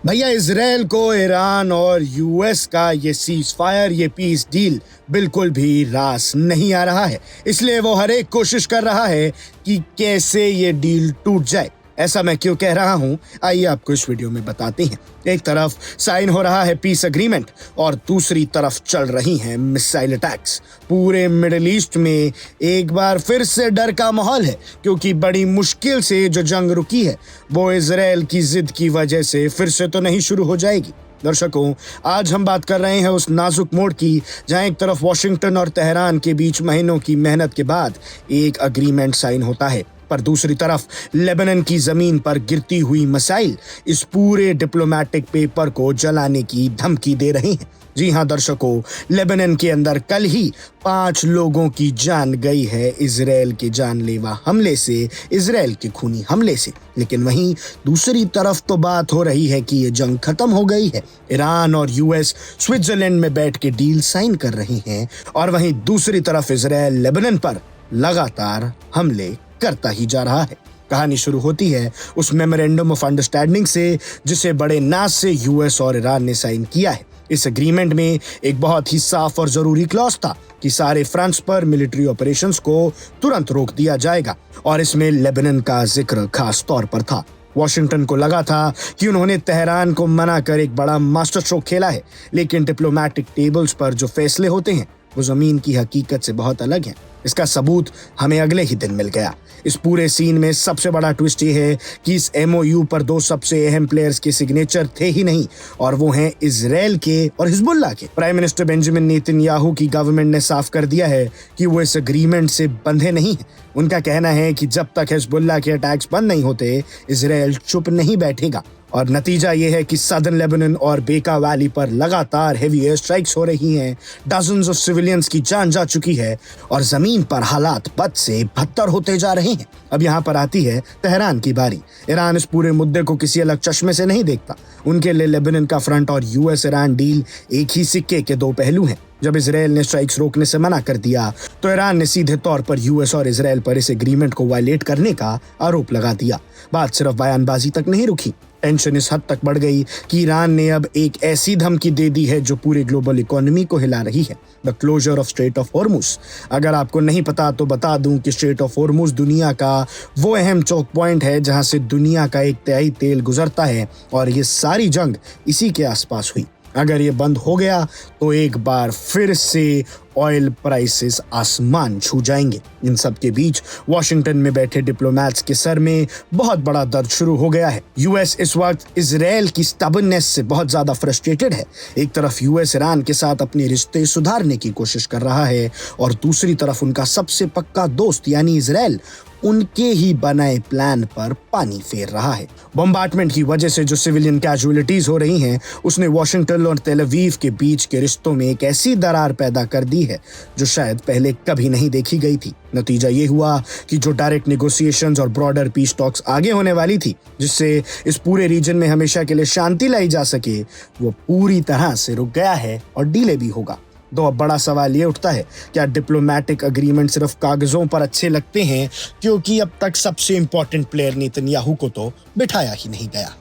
भैया इजराइल को ईरान और यूएस का ये सीज फायर, ये पीस डील बिल्कुल भी रास नहीं आ रहा है। इसलिए वो हर एक कोशिश कर रहा है कि कैसे ये डील टूट जाए। ऐसा मैं क्यों कह रहा हूं, आइए आपको इस वीडियो में बताते हैं। एक तरफ साइन हो रहा है पीस एग्रीमेंट और दूसरी तरफ चल रही हैं मिसाइल अटैक्स। पूरे मिडिल ईस्ट में एक बार फिर से डर का माहौल है, क्योंकि बड़ी मुश्किल से जो जंग रुकी है वो इजराइल की जिद की वजह से फिर से तो नहीं शुरू हो जाएगी। दर्शकों, आज हम बात कर रहे हैं उस नाजुक मोड़ की जहां एक तरफ वॉशिंगटन और तेहरान के बीच महीनों की मेहनत के बाद एक अग्रीमेंट साइन होता है, पर दूसरी तरफ लेबनान की जमीन पर गिरती हुई मिसाइल इस पूरे डिप्लोमेटिक पेपर को जलाने की धमकी दे रही हैं। जी हां दर्शकों, लेबनान के अंदर कल ही 5 लोगों की जान गई है इजराइल के जानलेवा हमले से, इजराइल के खूनी हमले से। लेकिन वहीं दूसरी तरफ तो बात हो रही है कि ये जंग खत्म हो गई है। ईरान और यूएस स्विट्जरलैंड में बैठ के डील साइन कर रही हैं, और वहीं दूसरी तरफ इजराइल लेबनान पर लगातार हमले करता ही जा रहा है। कहानी शुरू होती है उस मेमोरेंडम ऑफ अंडरस्टैंडिंग से जिसे बड़े नाज से यूएस और ईरान ने साइन किया है। इस एग्रीमेंट में एक बहुत ही साफ और जरूरी क्लॉज था कि सारे फ्रंट्स पर मिलिट्री ऑपरेशंस को तुरंत रोक दिया जाएगा, और इसमें लेबनान का जिक्र खास तौर पर था। वॉशिंगटन को लगा था कि उन्होंने तेहरान को मना कर एक बड़ा मास्टर स्ट्रोक खेला है, लेकिन डिप्लोमेटिक टेबल्स पर जो फैसले होते हैं वो जमीन की हकीकत से बहुत अलग है। इसका सबूत हमें अगले ही दिन मिल गया। इस पूरे सीन में सबसे बड़ा ट्विस्ट ये है कि इस एमओयू पर 2 सबसे अहम प्लेयर्स के सिग्नेचर थे ही नहीं, और वो हैं इजराइल के और हिजबुल्लाह के। प्राइम मिनिस्टर बेंजामिन नेतन्याहू की गवर्नमेंट ने साफ कर दिया है कि वो इस एग्रीमेंट से बंधे नहीं हैं। उनका कहना है कि जब तक हिजबुल्लाह के अटैक्स बंद नहीं होते, इजराइल चुप नहीं बैठेगा। और नतीजा ये है कि सदर्न लेबनान और बेका वैली पर लगातार हेवी एयर स्ट्राइक्स हो रही हैं। डजन्स ऑफ सिविलियंस की जान जा चुकी है और जमीन पर हालात बद से बदतर होते जा रहे हैं। अब यहाँ पर आती है तेहरान की बारी। ईरान इस पूरे मुद्दे को किसी अलग चश्मे से नहीं देखता। उनके लिए लेबनान का फ्रंट और यूएस ईरान डील एक ही सिक्के के 2 पहलू हैं। जब इजराइल ने स्ट्राइक्स रोकने से मना कर दिया तो ईरान ने सीधे तौर पर यूएस और इजराइल पर इस एग्रीमेंट को वायलेट करने का आरोप लगा दिया। बात सिर्फ बयानबाजी तक नहीं रुकी। टेंशन इस हद तक बढ़ गई कि ईरान ने अब एक ऐसी धमकी दे दी है जो पूरी ग्लोबल इकोनॉमी को हिला रही है, the closure of strait of Hormuz. अगर आपको नहीं पता तो बता दूं कि स्ट्रेट ऑफ हॉर्मुज दुनिया का वो अहम चौक पॉइंट है जहां से दुनिया का 1/3 तेल गुजरता है, और ये सारी जंग इसी के आसपास हुई। अगर ये बंद हो गया तो एक बार फिर से ऑयल प्राइसेस आसमान छू जाएंगे। इन सब के बीच वॉशिंगटन में बैठे डिप्लोमैट्स के सर में बहुत बड़ा दर्द शुरू हो गया है। यूएस इस वक्त इजराइल की स्टबर्ननेस से बहुत ज्यादा फ्रस्ट्रेटेड है। एक तरफ यूएस ईरान के साथ अपने रिश्ते सुधारने की कोशिश कर रहा है, और दूसरी तरफ उनका सबसे पक्का दोस्त यानी इजराइल उनके ही बनाए प्लान पर पानी फेर रहा है। बम्बार्टमेंट की वजह से जो सिविलियन कैजुअलिटीज हो रही हैं, उसने वॉशिंगटन और तेल अवीव के बीच के रिश्तों में एक ऐसी दरार पैदा कर दी है जो शायद पहले कभी नहीं देखी गई थी। नतीजा ये हुआ कि जो डायरेक्ट नेगोशिएशंस और ब्रॉडर पीस टॉक्स आगे होने वाली थी, जिससे इस पूरे रीजन में हमेशा के लिए शांति लाई जा सके, वो पूरी तरह से रुक गया है और डिले भी होगा। तो अब बड़ा सवाल ये उठता है, क्या डिप्लोमेटिक एग्रीमेंट सिर्फ कागजों पर अच्छे लगते हैं, क्योंकि अब तक सबसे इंपॉर्टेंट प्लेयर नेतन्याहू को तो बिठाया ही नहीं गया।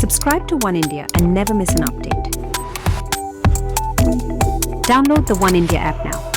Subscribe to One India and never miss an update. Download the One India app now.